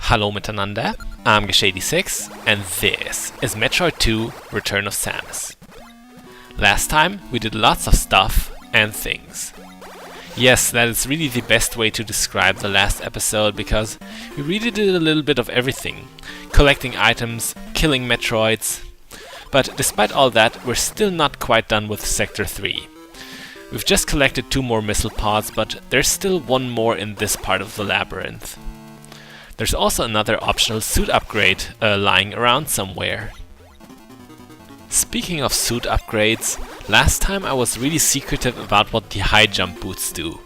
Hallo miteinander, I'm Geshady6 and this is Metroid II Return of Samus. Last time we did lots of stuff and things. Yes, that is really the best way to describe the last episode because we really did a little bit of everything. Collecting items, killing Metroids. But despite all that, we're still not quite done with Sector 3. We've just collected 2 more missile pods, but there's still one more in this part of the labyrinth. There's also another optional suit upgrade lying around somewhere. Speaking of suit upgrades, last time I was really secretive about what the high jump boots do.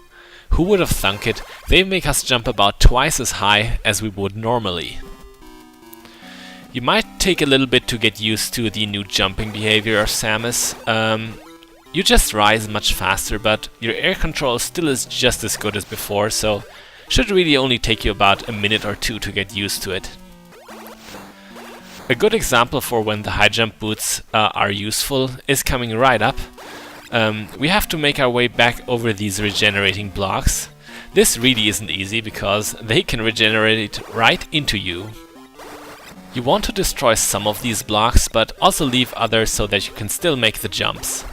Who would have thunk it? They make us jump about twice as high as we would normally. You might take a little bit to get used to the new jumping behavior of Samus. You just rise much faster, but your air control still is just as good as before, so should really only take you about a minute or 2 to get used to it. A good example for when the high jump boots are useful is coming right up. We have to make our way back over these regenerating blocks. This really isn't easy because they can regenerate right into you. You want to destroy some of these blocks, but also leave others so that you can still make the jumps.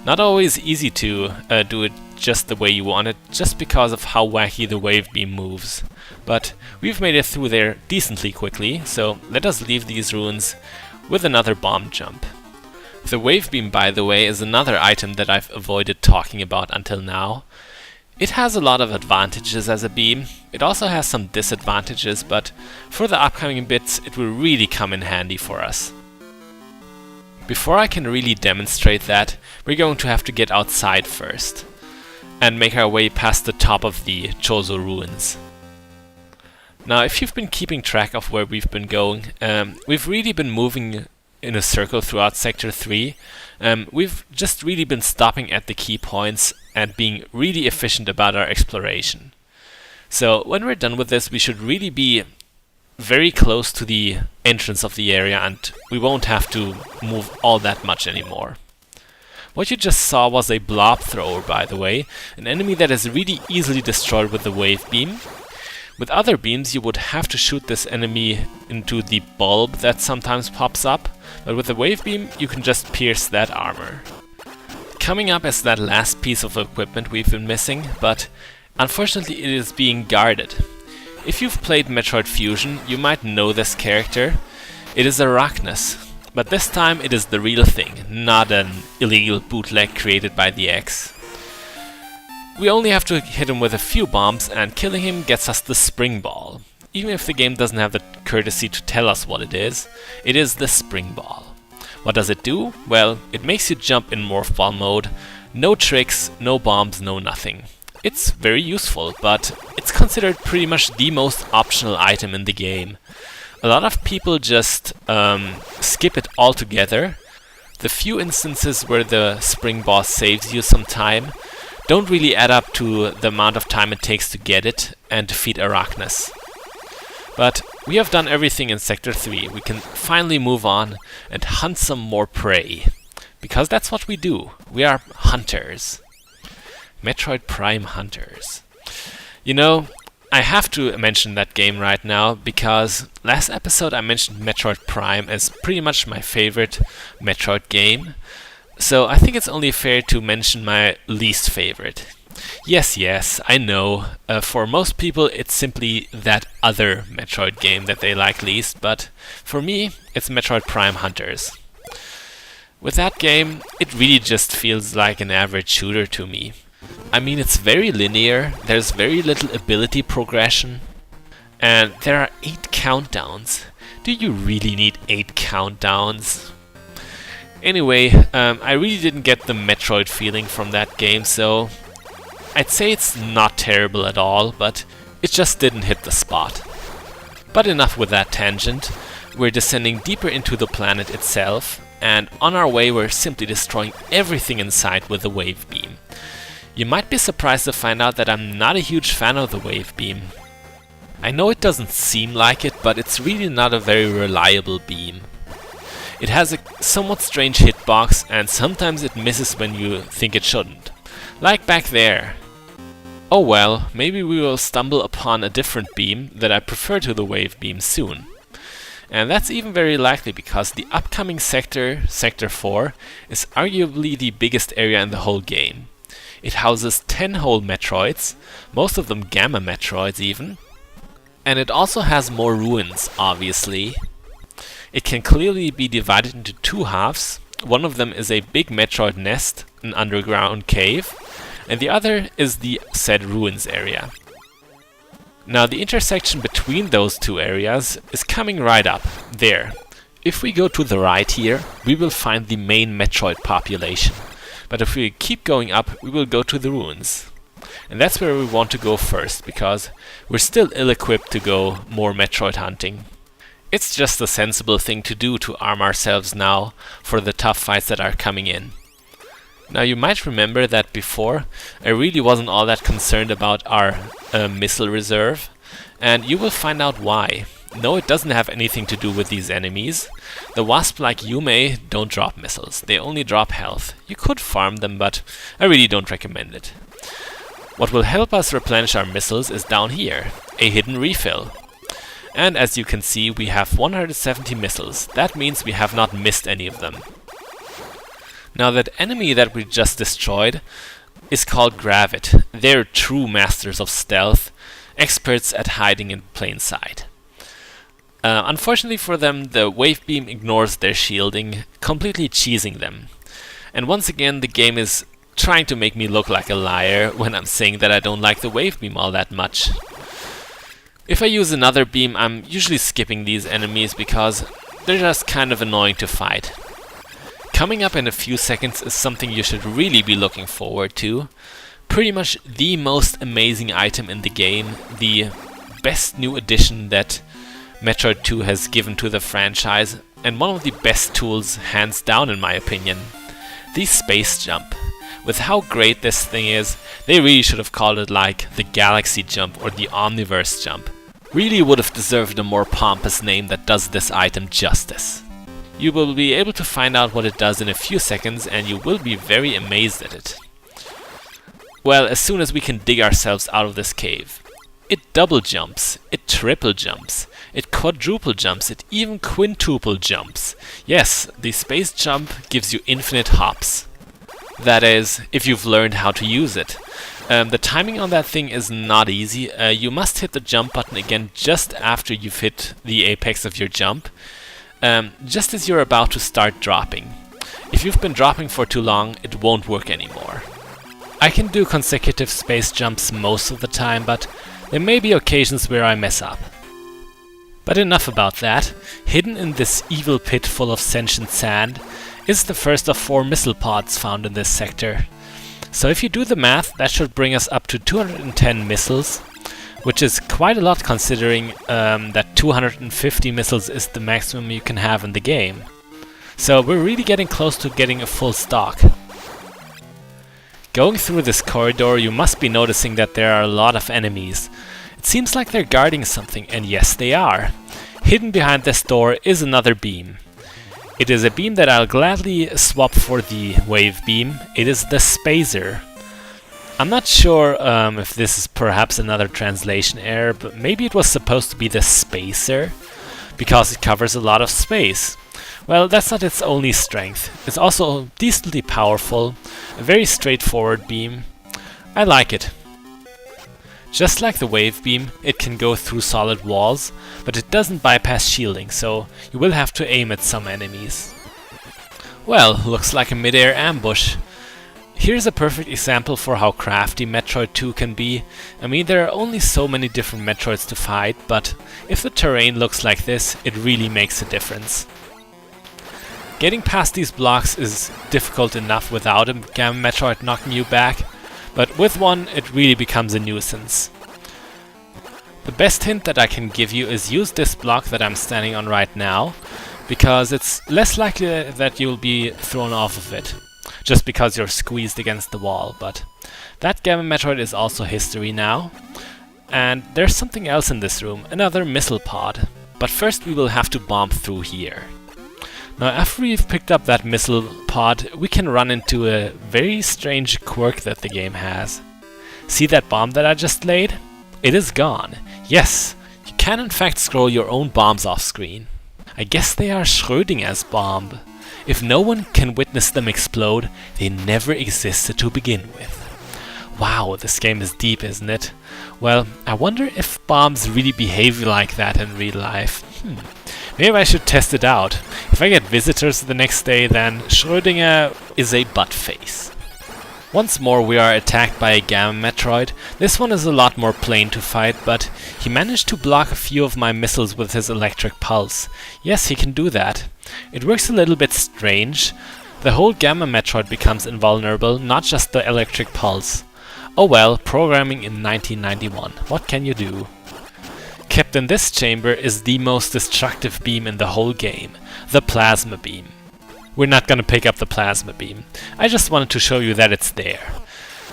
Not always easy to do it just the way you want it, just because of how wacky the wave beam moves. But we've made it through there decently quickly, so let us leave these ruins with another bomb jump. The wave beam, by the way, is another item that I've avoided talking about until now. It has a lot of advantages as a beam. It also has some disadvantages, but for the upcoming bits it will really come in handy for us. Before I can really demonstrate that, we're going to have to get outside first and make our way past the top of the Chozo ruins. Now, if you've been keeping track of where we've been going, we've really been moving in a circle throughout Sector 3. We've just really been stopping at the key points and being really efficient about our exploration. So when we're done with this, we should really be very close to the entrance of the area and we won't have to move all that much anymore. What you just saw was a blob thrower, by the way, an enemy that is really easily destroyed with the wave beam. With other beams you would have to shoot this enemy into the bulb that sometimes pops up, but with the wave beam you can just pierce that armor. Coming up is that last piece of equipment we've been missing, but unfortunately it is being guarded. If you've played Metroid Fusion, you might know this character. It is Arachnus, but this time it is the real thing, not an illegal bootleg created by the X. We only have to hit him with a few bombs and killing him gets us the Spring Ball. Even if the game doesn't have the courtesy to tell us what it is the Spring Ball. What does it do? Well, it makes you jump in Morph Ball mode. No tricks, no bombs, no nothing. It's very useful, but it's considered pretty much the most optional item in the game. A lot of people just skip it altogether. The few instances where the Spring Ball saves you some time don't really add up to the amount of time it takes to get it and defeat Arachnus. But we have done everything in Sector 3. We can finally move on and hunt some more prey. Because that's what we do. We are hunters. Metroid Prime Hunters. You know, I have to mention that game right now because last episode I mentioned Metroid Prime as pretty much my favorite Metroid game. So I think it's only fair to mention my least favorite. Yes, I know. For most people it's simply that other Metroid game that they like least, but for me it's Metroid Prime Hunters. With that game, it really just feels like an average shooter to me. I mean, it's very linear, there's very little ability progression, and there are 8 countdowns. Do you really need 8 countdowns? Anyway, I really didn't get the Metroid feeling from that game, so I'd say it's not terrible at all, but it just didn't hit the spot. But enough with that tangent. We're descending deeper into the planet itself, and on our way we're simply destroying everything in sight with the wave beam. You might be surprised to find out that I'm not a huge fan of the wave beam. I know it doesn't seem like it, but it's really not a very reliable beam. It has a somewhat strange hitbox and sometimes it misses when you think it shouldn't. Like back there. Oh well, maybe we will stumble upon a different beam that I prefer to the wave beam soon. And that's even very likely because the upcoming sector, Sector 4, is arguably the biggest area in the whole game. It houses 10 whole Metroids, most of them Gamma Metroids even, and it also has more ruins, obviously. It can clearly be divided into two halves. One of them is a big Metroid nest, an underground cave, and the other is the said ruins area. Now the intersection between those two areas is coming right up, there. If we go to the right here, we will find the main Metroid population. But if we keep going up, we will go to the ruins. And that's where we want to go first, because we're still ill-equipped to go more Metroid hunting. It's just a sensible thing to do to arm ourselves now for the tough fights that are coming in. Now you might remember that before I really wasn't all that concerned about our missile reserve, and you will find out why. No, it doesn't have anything to do with these enemies. The wasp like Yume don't drop missiles, they only drop health. You could farm them, but I really don't recommend it. What will help us replenish our missiles is down here, a hidden refill. And as you can see, we have 170 missiles. That means we have not missed any of them. Now that enemy that we just destroyed is called Gravit. They're true masters of stealth, experts at hiding in plain sight. Unfortunately for them, the wave beam ignores their shielding, completely cheesing them. And once again, the game is trying to make me look like a liar when I'm saying that I don't like the wave beam all that much. If I use another beam, I'm usually skipping these enemies because they're just kind of annoying to fight. Coming up in a few seconds is something you should really be looking forward to. Pretty much the most amazing item in the game, the best new addition that Metroid 2 has given to the franchise, and one of the best tools hands down in my opinion. The Space Jump. With how great this thing is, they really should have called it like the Galaxy Jump or the Omniverse Jump. Really would have deserved a more pompous name that does this item justice. You will be able to find out what it does in a few seconds, and you will be very amazed at it. Well, as soon as we can dig ourselves out of this cave. It double jumps, it triple jumps, it quadruple jumps, it even quintuple jumps. Yes, the space jump gives you infinite hops. That is, if you've learned how to use it. The timing on that thing is not easy. You must hit the jump button again just after you've hit the apex of your jump. Just as you're about to start dropping. If you've been dropping for too long, it won't work anymore. I can do consecutive space jumps most of the time, but there may be occasions where I mess up. But enough about that. Hidden in this evil pit full of sentient sand is the first of 4 missile pods found in this sector. So if you do the math, that should bring us up to 210 missiles, which is quite a lot considering that 250 missiles is the maximum you can have in the game. So we're really getting close to getting a full stock. Going through this corridor, you must be noticing that there are a lot of enemies. It seems like they're guarding something, and yes they are. Hidden behind this door is another beam. It is a beam that I'll gladly swap for the wave beam. It is the Spacer. I'm not sure if this is perhaps another translation error, but maybe it was supposed to be the Spacer, because it covers a lot of space. Well, that's not its only strength. It's also decently powerful, a very straightforward beam. I like it. Just like the wave beam, it can go through solid walls, but it doesn't bypass shielding, so you will have to aim at some enemies. Well, looks like a mid-air ambush. Here's a perfect example for how crafty Metroid 2 can be. I mean, there are only so many different Metroids to fight, but if the terrain looks like this, it really makes a difference. Getting past these blocks is difficult enough without a Gamma Metroid knocking you back, but with one it really becomes a nuisance. The best hint that I can give you is use this block that I'm standing on right now, because it's less likely that you'll be thrown off of it, just because you're squeezed against the wall, but that Gamma Metroid is also history now. And there's something else in this room, another missile pod, but first we will have to bomb through here. Now after we've picked up that missile pod, we can run into a very strange quirk that the game has. See that bomb that I just laid? It is gone. Yes, you can in fact scroll your own bombs off screen. I guess they are Schrödinger's bomb. If no one can witness them explode, they never existed to begin with. Wow, this game is deep, isn't it? Well, I wonder if bombs really behave like that in real life. Maybe I should test it out. If I get visitors the next day, then Schrödinger is a butt face. Once more we are attacked by a Gamma Metroid. This one is a lot more plain to fight, but he managed to block a few of my missiles with his electric pulse. Yes, he can do that. It works a little bit strange. The whole Gamma Metroid becomes invulnerable, not just the electric pulse. Oh well, programming in 1991. What can you do? Kept in this chamber is the most destructive beam in the whole game, the plasma beam. We're not gonna pick up the plasma beam. I just wanted to show you that it's there.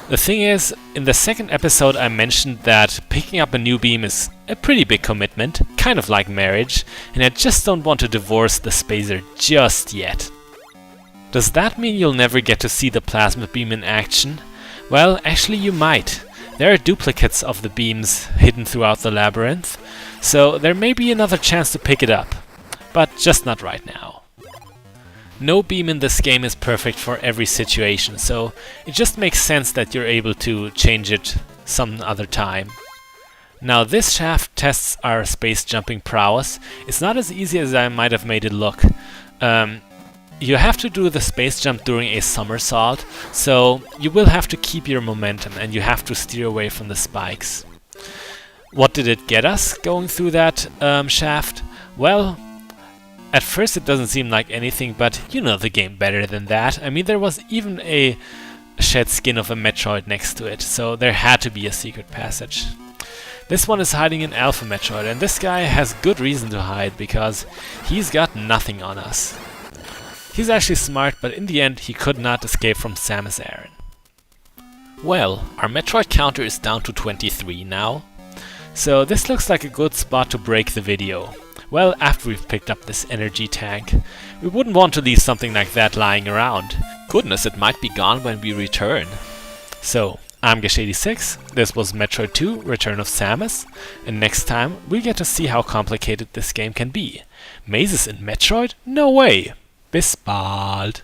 The thing is, in the second episode I mentioned that picking up a new beam is a pretty big commitment, kind of like marriage, and I just don't want to divorce the spacer just yet. Does that mean you'll never get to see the plasma beam in action? Well, actually you might. There are duplicates of the beams hidden throughout the labyrinth, so there may be another chance to pick it up, but just not right now. No beam in this game is perfect for every situation, so it just makes sense that you're able to change it some other time. Now this shaft tests our space jumping prowess. It's not as easy as I might have made it look. You have to do the space jump during a somersault, so you will have to keep your momentum and you have to steer away from the spikes. What did it get us going through that shaft? Well, at first it doesn't seem like anything, but you know the game better than that. I mean, there was even a shed skin of a Metroid next to it, so there had to be a secret passage. This one is hiding in Alpha Metroid, and this guy has good reason to hide, because he's got nothing on us. He's actually smart, but in the end he could not escape from Samus Aran. Well, our Metroid counter is down to 23 now, so this looks like a good spot to break the video. Well, after we've picked up this energy tank, we wouldn't want to leave something like that lying around. Goodness, it might be gone when we return. So, I'm Gesh86, this was Metroid 2, Return of Samus, and next time we'll get to see how complicated this game can be. Mazes in Metroid? No way! Bis bald!